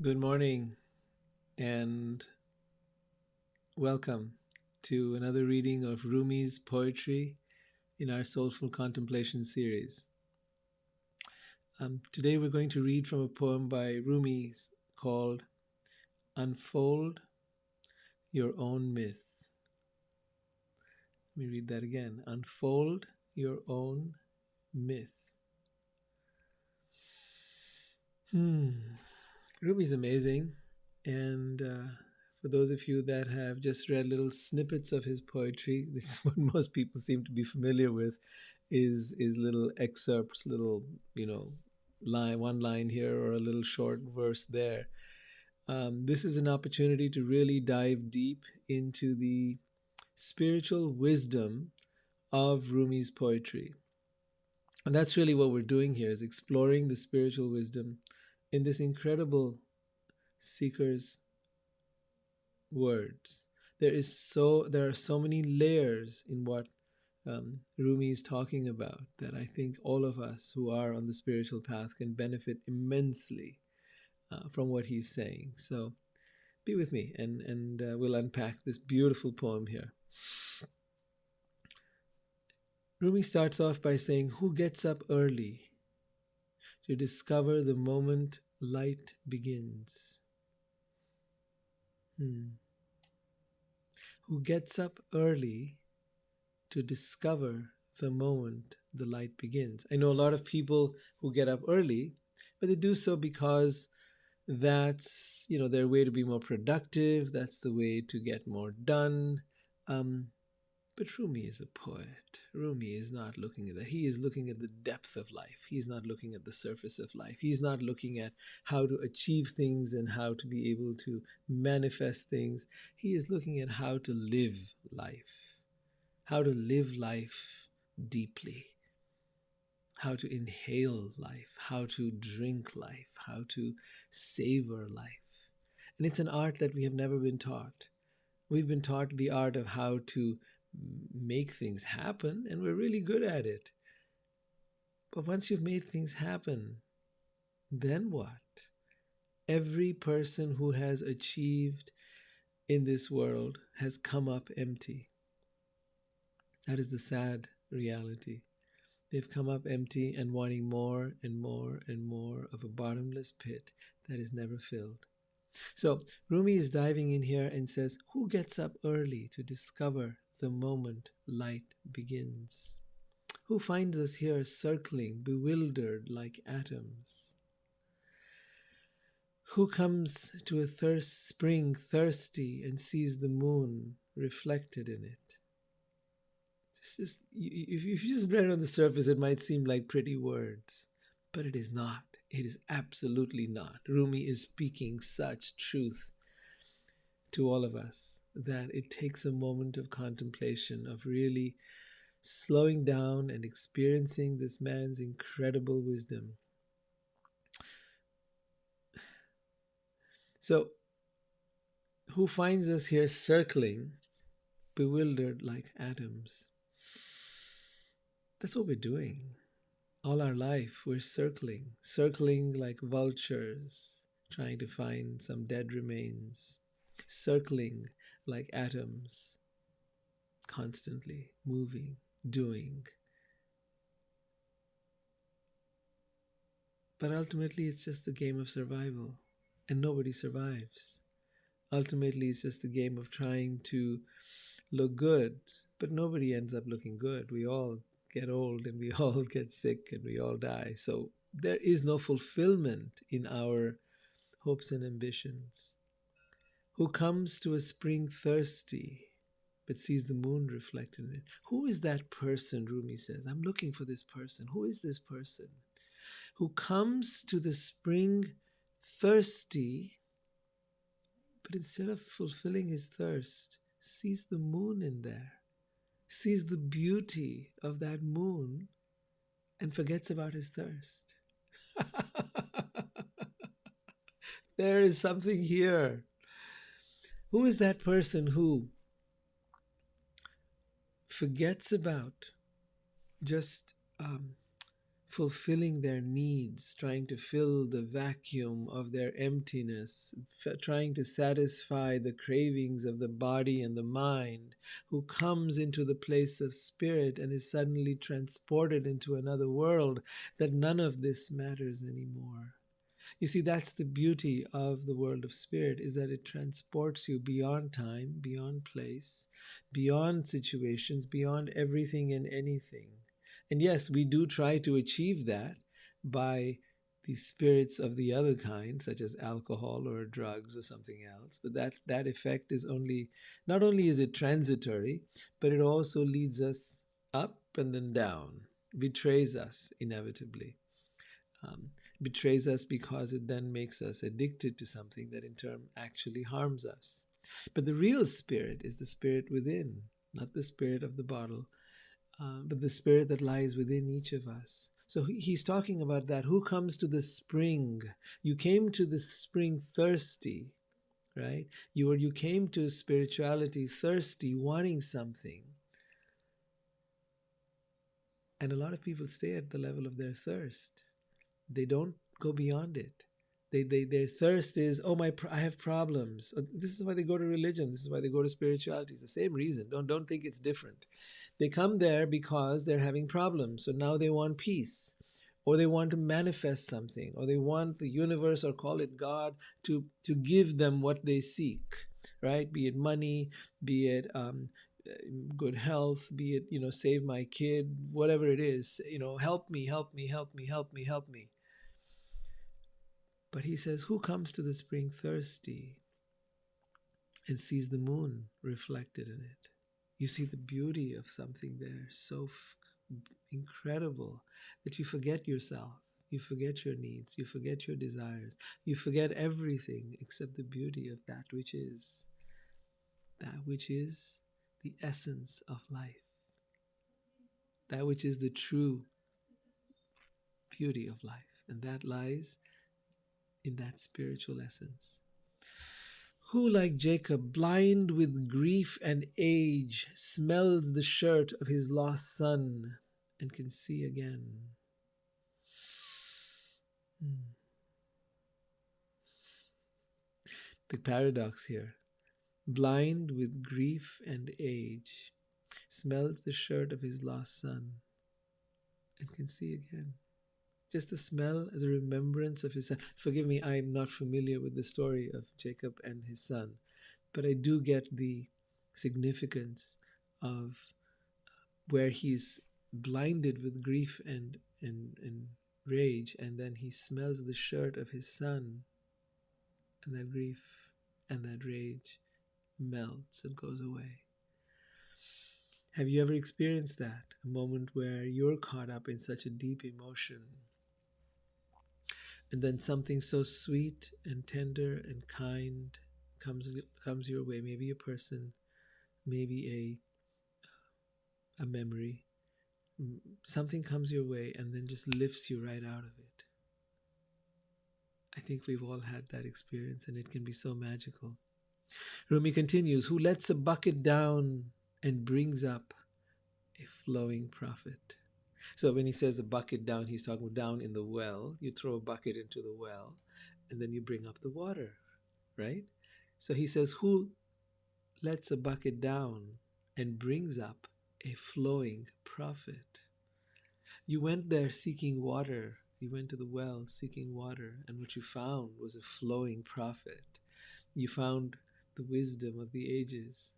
Good morning and welcome to another reading of Rumi's poetry in our Soulful Contemplations series. Today we're going to read from a poem by Rumi called Unfold Your Own Myth. Let me read that again. Unfold your own myth. Rumi's amazing, and for those of you that have just read little snippets of his poetry, this is what most people seem to be familiar with, is little excerpts, little one line here or a little short verse there. This is an opportunity to really dive deep into the spiritual wisdom of Rumi's poetry. And that's really what we're doing here, is exploring the spiritual wisdom in this incredible seeker's words. There are so many layers in what Rumi is talking about that I think all of us who are on the spiritual path can benefit immensely from what he's saying. So be with me, and we'll unpack this beautiful poem here. Rumi starts off by saying, "Who gets up early to discover the moment light begins?" Who gets up early to discover the moment the light begins? I know a lot of people who get up early, but they do so because that's their way to be more productive. That's the way to get more done. But Rumi is a poet. Rumi is not looking at that. He is looking at the depth of life. He's not looking at the surface of life. He's not looking at how to achieve things and how to be able to manifest things. He is looking at how to live life, how to live life deeply, how to inhale life, how to drink life, how to savor life. And it's an art that we have never been taught. We've been taught the art of how to make things happen, and we're really good at it. But once you've made things happen, then what? Every person who has achieved in this world has come up empty. That is the sad reality. They've come up empty and wanting more and more and more of a bottomless pit that is never filled. So Rumi is diving in here and says, who gets up early to discover the moment light begins? Who finds us here circling, bewildered like atoms? Who comes to a spring thirsty and sees the moon reflected in it? If you just read it on the surface, it might seem like pretty words, but it is not. It is absolutely not. Rumi is speaking such truth to all of us that it takes a moment of contemplation, of really slowing down and experiencing this man's incredible wisdom. So, who finds us here circling, bewildered like atoms? That's what we're doing. All our life, we're circling like vultures, trying to find some dead remains, circling like atoms, constantly moving, doing. But ultimately, it's just a game of survival, and nobody survives. Ultimately, it's just a game of trying to look good, but nobody ends up looking good. We all get old and we all get sick and we all die. So there is no fulfillment in our hopes and ambitions. Who comes to a spring thirsty but sees the moon reflected in it? Who is that person? Rumi says, I'm looking for this person. Who is this person? Who comes to the spring thirsty, but instead of fulfilling his thirst, sees the moon in there, sees the beauty of that moon, and forgets about his thirst. There is something here. Who is that person who forgets about just fulfilling their needs, trying to fill the vacuum of their emptiness, trying to satisfy the cravings of the body and the mind, who comes into the place of spirit and is suddenly transported into another world, that none of this matters anymore. You see, that's the beauty of the world of spirit, is that it transports you beyond time, beyond place, beyond situations, beyond everything and anything. And yes, we do try to achieve that by the spirits of the other kind, such as alcohol or drugs or something else. But that effect is only, not only is it transitory, but it also leads us up and then down, betrays us inevitably. Um, Betrays us because it then makes us addicted to something that in turn actually harms us. But the real spirit is the spirit within, not the spirit of the bottle, but the spirit that lies within each of us. So he's talking about that. Who comes to the spring? You came to the spring thirsty, right? You came to spirituality thirsty, wanting something. And a lot of people stay at the level of their thirst. They don't go beyond it. Their thirst is, oh I have problems. This is why they go to religion. This is why they go to spirituality. It's the same reason. Don't think it's different. They come there because they're having problems. So now they want peace, or they want to manifest something, or they want the universe, or call it God, to give them what they seek, right? Be it money, be it good health, be it, save my kid, whatever it is, help me, help me, help me, help me, help me. But he says, who comes to the spring thirsty and sees the moon reflected in it? You see the beauty of something there, so incredible that you forget yourself, you forget your needs, you forget your desires, you forget everything except the beauty of that which is the essence of life, that which is the true beauty of life, and that lies in that spiritual essence. Who, like Jacob, blind with grief and age, smells the shirt of his lost son and can see again? The paradox here. Blind with grief and age, smells the shirt of his lost son and can see again. Just the smell as a remembrance of his son. Forgive me, I'm not familiar with the story of Jacob and his son, but I do get the significance of where he's blinded with grief and rage, and then he smells the shirt of his son, and that grief and that rage melts and goes away. Have you ever experienced that? A moment where you're caught up in such a deep emotion, and then something so sweet and tender and kind comes your way. Maybe a person, maybe a memory. Something comes your way and then just lifts you right out of it. I think we've all had that experience, and it can be so magical. Rumi continues, who lets a bucket down and brings up a flowing prophet. So when he says a bucket down, he's talking down in the well. You throw a bucket into the well, and then you bring up the water, right? So he says, who lets a bucket down and brings up a flowing prophet? You went there seeking water. You went to the well seeking water, and what you found was a flowing prophet. You found the wisdom of the ages.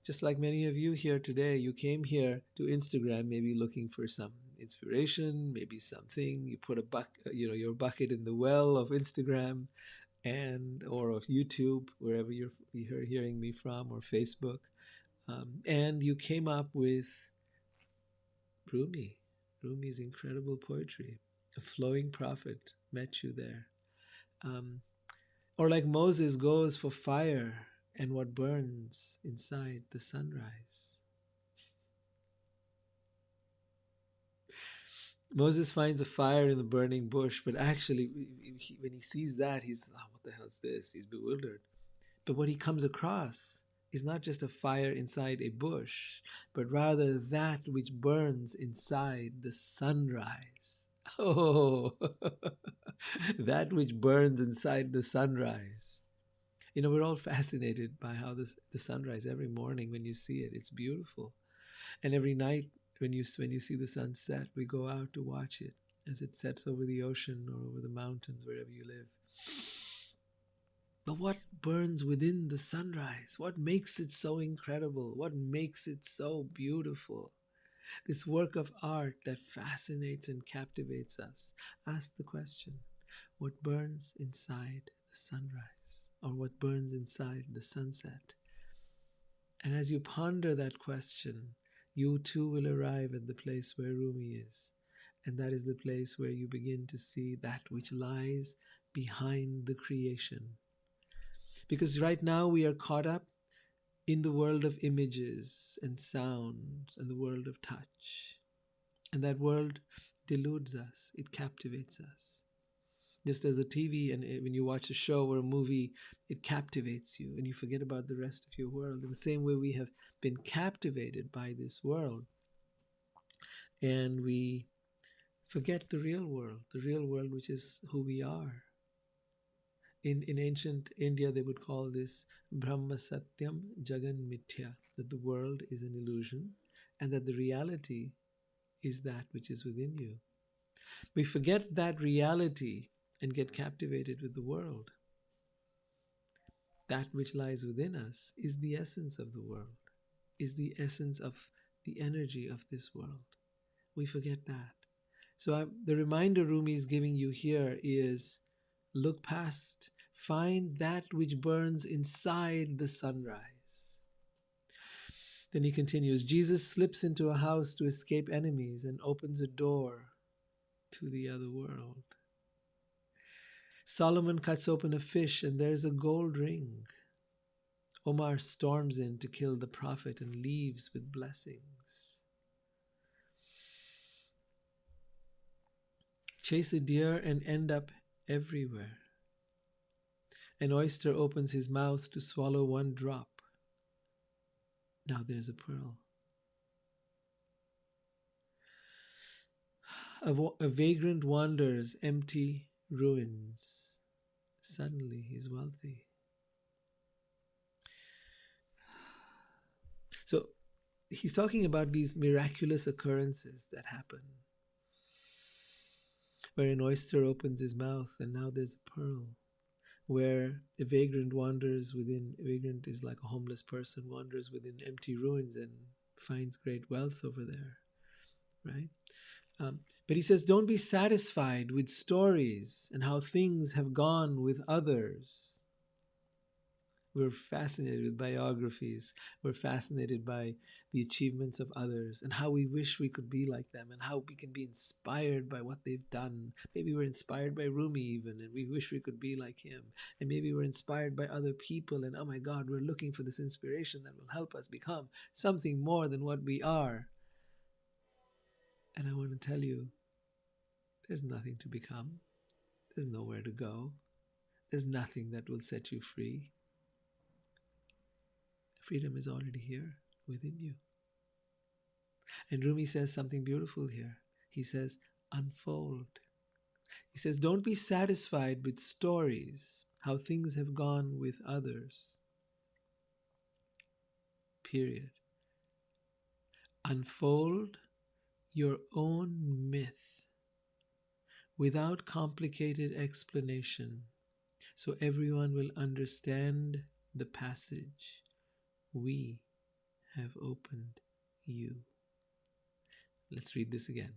Just like many of you here today, you came here to Instagram maybe looking for some inspiration, maybe something. You put your bucket in the well of Instagram or of YouTube, wherever you're hearing me from, or Facebook, and you came up with Rumi's incredible poetry. A flowing prophet met you there. Or like Moses goes for fire and what burns inside the sunrise. Moses finds a fire in the burning bush, but actually, when he sees that, he's, oh, what the hell is this? He's bewildered. But what he comes across is not just a fire inside a bush, but rather that which burns inside the sunrise. Oh, that which burns inside the sunrise. You know, we're all fascinated by how the sunrise every morning when you see it, it's beautiful. And every night when you see the sun set, we go out to watch it as it sets over the ocean or over the mountains, wherever you live. But what burns within the sunrise? What makes it so incredible? What makes it so beautiful? This work of art that fascinates and captivates us. Ask the question, what burns inside the sunrise? Or what burns inside the sunset? And as you ponder that question, you too will arrive at the place where Rumi is. And that is the place where you begin to see that which lies behind the creation. Because right now we are caught up in the world of images and sounds and the world of touch. And that world deludes us, it captivates us. Just as a TV, and when you watch a show or a movie, it captivates you and you forget about the rest of your world. In the same way, we have been captivated by this world and we forget the real world which is who we are. In ancient India, they would call this Brahma Satyam Jagan Mithya, that the world is an illusion and that the reality is that which is within you. We forget that reality and get captivated with the world. That which lies within us is the essence of the world, is the essence of the energy of this world. We forget that. So the reminder Rumi is giving you here is look past, find that which burns inside the sunrise. Then he continues, Jesus slips into a house to escape enemies and opens a door to the other world. Solomon cuts open a fish and there's a gold ring. Omar storms in to kill the prophet and leaves with blessings. Chase a deer and end up everywhere. An oyster opens his mouth to swallow one drop. Now there's a pearl. A vagrant wanders empty ruins. Suddenly he's wealthy. So he's talking about these miraculous occurrences that happen, where an oyster opens his mouth and now there's a pearl, where a vagrant wanders within, a vagrant is like a homeless person, wanders within empty ruins and finds great wealth over there, right? But he says, don't be satisfied with stories and how things have gone with others. We're fascinated with biographies. We're fascinated by the achievements of others and how we wish we could be like them and how we can be inspired by what they've done. Maybe we're inspired by Rumi even, and we wish we could be like him. And maybe we're inspired by other people, and oh my God, we're looking for this inspiration that will help us become something more than what we are. And I want to tell you, there's nothing to become. There's nowhere to go. There's nothing that will set you free. Freedom is already here within you. And Rumi says something beautiful here. He says, unfold. He says, don't be satisfied with stories, how things have gone with others. Period. Unfold your own myth without complicated explanation, so everyone will understand the passage. We have opened you. Let's read this again.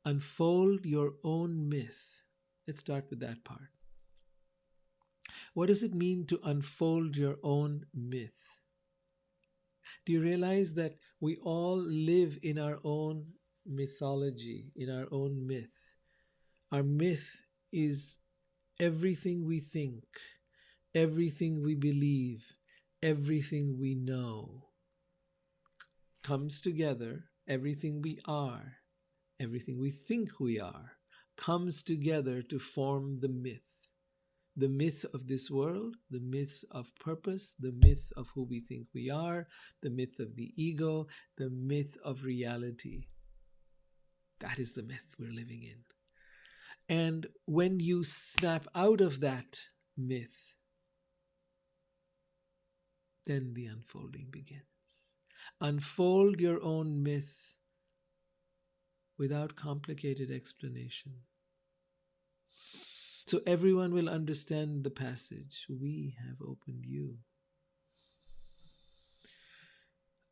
Unfold your own myth. Let's start with that part. What does it mean to unfold your own myth? Do you realize that we all live in our own mythology, in our own myth? Our myth is everything we think, everything we believe, everything we know comes together, everything we are, everything we think we are, comes together to form the myth. the myth of this world, the myth of purpose, the myth of who we think we are, the myth of the ego, the myth of reality. That is the myth we're living in. And when you snap out of that myth, then the unfolding begins. Unfold your own myth without complicated explanation. So everyone will understand the passage. We have opened you.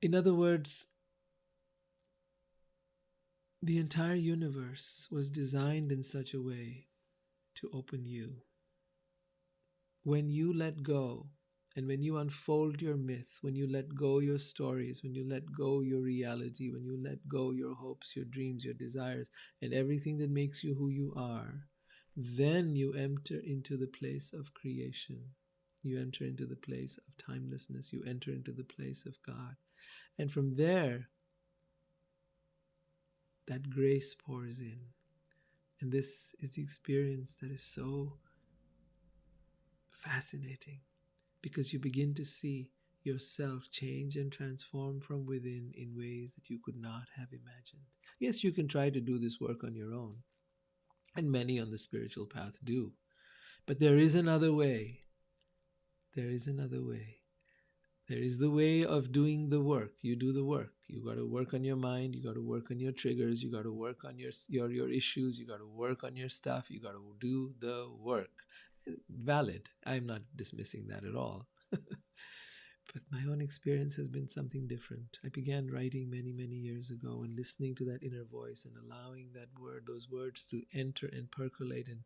In other words, the entire universe was designed in such a way to open you. When you let go, and when you unfold your myth, when you let go your stories, when you let go your reality, when you let go your hopes, your dreams, your desires, and everything that makes you who you are, then you enter into the place of creation. You enter into the place of timelessness. You enter into the place of God. And from there, that grace pours in. And this is the experience that is so fascinating, because you begin to see yourself change and transform from within in ways that you could not have imagined. Yes, you can try to do this work on your own, and many on the spiritual path do. But there is another way. There is another way. There is the way of doing the work. You do the work. You got to work on your mind. You got to work on your triggers. You got to work on your issues. You got to work on your stuff. You got to do the work. Valid. I'm not dismissing that at all. But my own experience has been something different. I began writing many, many years ago and listening to that inner voice and allowing those words to enter and percolate and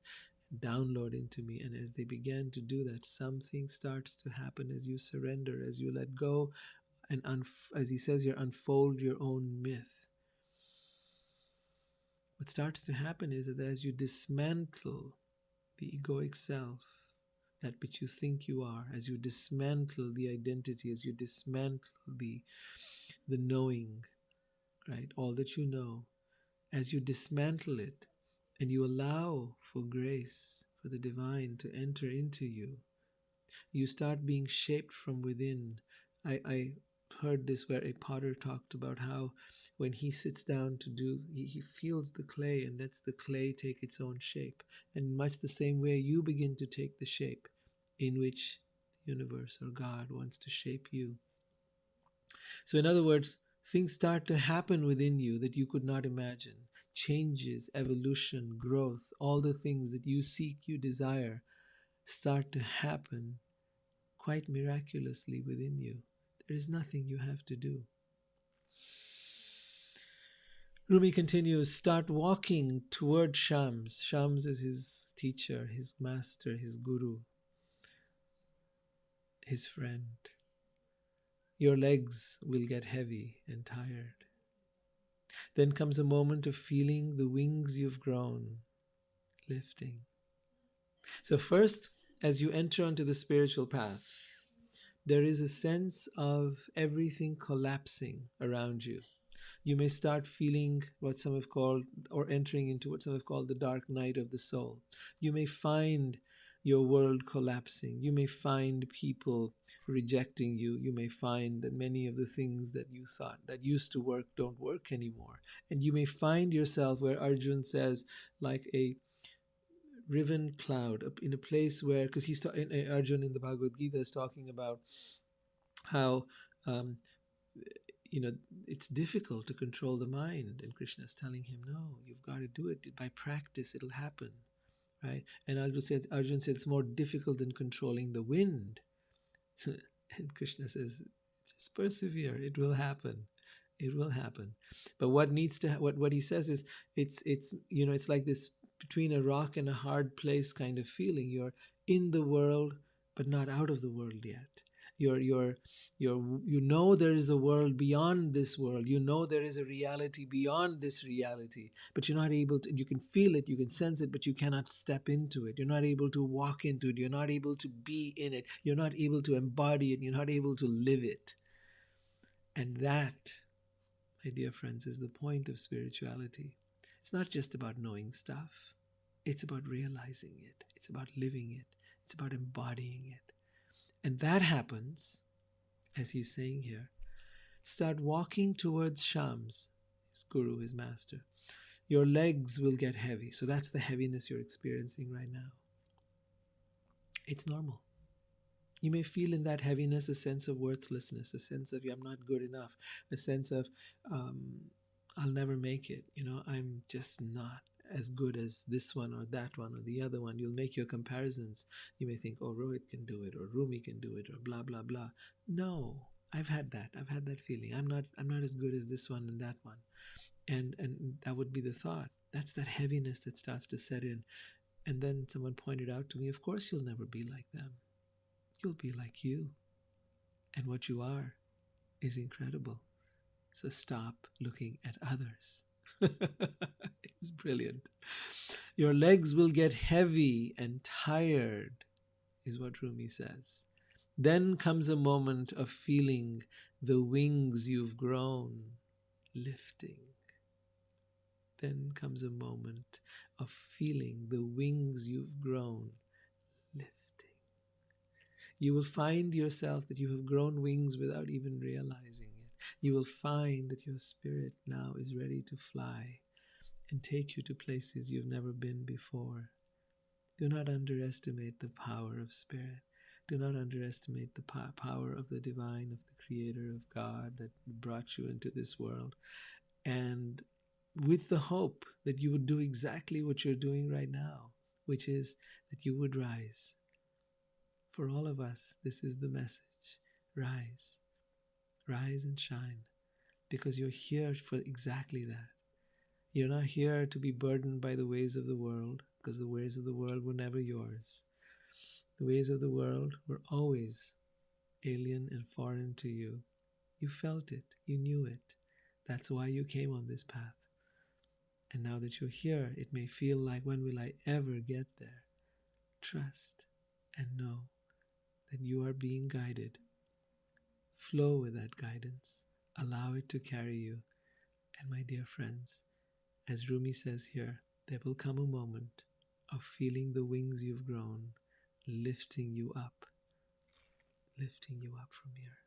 download into me. And as they began to do that, something starts to happen as you surrender, as you let go, and as he says here, unfold your own myth. What starts to happen is that as you dismantle the egoic self, that which you think you are, as you dismantle the identity, as you dismantle the knowing, right, all that you know, as you dismantle it and you allow for grace, for the divine to enter into you, you start being shaped from within. I heard this where a potter talked about how when he sits down to do, he feels the clay and lets the clay take its own shape. And much the same way, you begin to take the shape in which the universe or God wants to shape you. So in other words, things start to happen within you that you could not imagine. Changes, evolution, growth, all the things that you seek, you desire, start to happen quite miraculously within you. There is nothing you have to do. Rumi continues, start walking toward Shams. Shams is his teacher, his master, his guru, his friend. Your legs will get heavy and tired. Then comes a moment of feeling the wings you've grown lifting. So first, as you enter onto the spiritual path, there is a sense of everything collapsing around you. You may start feeling what some have called, or entering into what some have called the dark night of the soul. You may find your world collapsing. You may find people rejecting you. You may find that many of the things that you thought that used to work don't work anymore. And you may find yourself where Arjun says, like a riven cloud, in a place where, because Arjun in the Bhagavad Gita is talking about how um, it's difficult to control the mind, and Krishna is telling him, no, you've got to do it by practice. It'll happen, right? And Arjun said it's more difficult than controlling the wind. And Krishna says, just persevere. It will happen. It will happen. But what needs to what he says is, it's like this between a rock and a hard place kind of feeling. You're in the world, but not out of the world yet. You know there is a world beyond this world. You know there is a reality beyond this reality, but you're not able to. You can feel it, you can sense it, but you cannot step into it. You're not able to walk into it. You're not able to be in it. You're not able to embody it. You're not able to live it. And that, my dear friends, is the point of spirituality. It's not just about knowing stuff. It's about realizing it. It's about living it. It's about embodying it. And that happens, as he's saying here, start walking towards Shams, his guru, his master. Your legs will get heavy. So that's the heaviness you're experiencing right now. It's normal. You may feel in that heaviness a sense of worthlessness, a sense of I'm not good enough, a sense of um, I'll never make it. I'm just not as good as this one or that one or the other one. You'll make your comparisons. You may think, oh, Rohit can do it, or Rumi can do it, or blah blah blah. No, I've had that. I've had that feeling. I'm not as good as this one and that one. And that would be the thought. That's that heaviness that starts to set in. And then someone pointed out to me, of course you'll never be like them. You'll be like you. And what you are is incredible. So stop looking at others. It was brilliant. Your legs will get heavy and tired, is what Rumi says. Then comes a moment of feeling the wings you've grown lifting. Then comes a moment of feeling the wings you've grown lifting. You will find yourself that you have grown wings without even realizing it. You will find that your spirit now is ready to fly and take you to places you've never been before. Do not underestimate the power of spirit. Do not underestimate the power of the divine, of the creator, of God that brought you into this world. And with the hope that you would do exactly what you're doing right now, which is that you would rise. For all of us, this is the message. Rise. Rise and shine. Because you're here for exactly that. You're not here to be burdened by the ways of the world, because the ways of the world were never yours. The ways of the world were always alien and foreign to you. You felt it. You knew it. That's why you came on this path. And now that you're here, it may feel like, when will I ever get there? Trust and know that you are being guided. Flow with that guidance. Allow it to carry you. And my dear friends, as Rumi says here, there will come a moment of feeling the wings you've grown lifting you up from here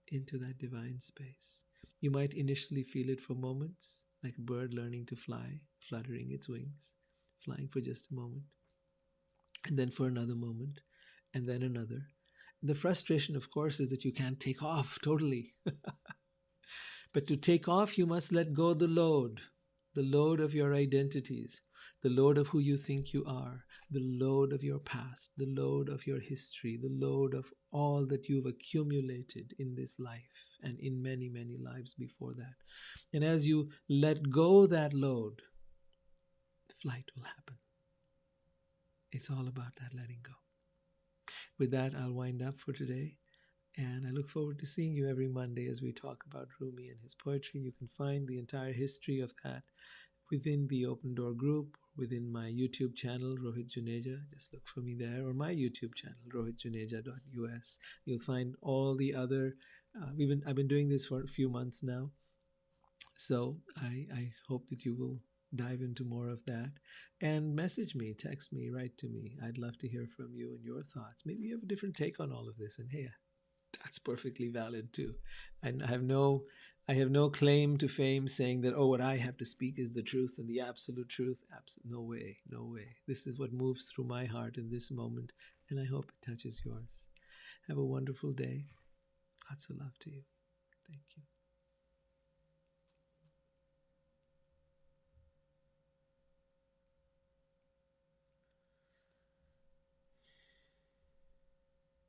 into that divine space. You might initially feel it for moments, like a bird learning to fly, fluttering its wings, flying for just a moment, and then for another moment, and then another. The frustration, of course, is that you can't take off totally. But to take off, you must let go the load of your identities, the load of who you think you are, the load of your past, the load of your history, the load of all that you've accumulated in this life and in many, many lives before that. And as you let go that load, flight will happen. It's all about that letting go. With that, I'll wind up for today. And I look forward to seeing you every Monday as we talk about Rumi and his poetry. You can find the entire history of that within the Open Door group, within my YouTube channel, Rohit Juneja. Just look for me there, or my YouTube channel, rohitjuneja.us. You'll find all the other. I've been doing this for a few months now, so I hope that you will dive into more of that and message me, text me, write to me. I'd love to hear from you and your thoughts. Maybe you have a different take on all of this, and hey, that's perfectly valid too. And I have no claim to fame saying that, oh, what I have to speak is the truth and the absolute truth. No way, no way. This is what moves through my heart in this moment, and I hope it touches yours. Have a wonderful day. Lots of love to you.